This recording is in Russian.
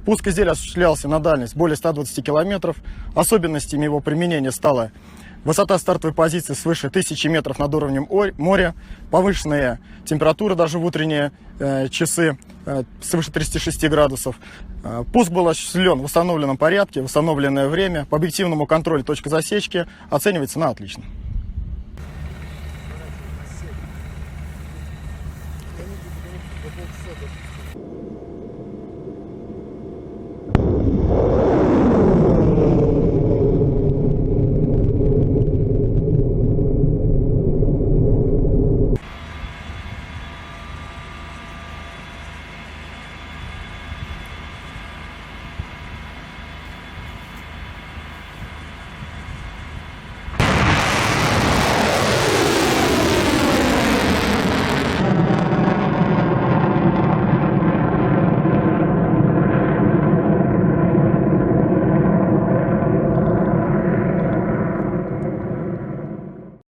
Пуск изделия осуществлялся на дальность более 120 километров. Особенностями его применения стала высота стартовой позиции свыше 1000 метров над уровнем моря, повышенная температура даже в утренние часы свыше 36 градусов. Пуск был осуществлен в установленном порядке, в установленное время. По объективному контролю точка засечки оценивается на отлично.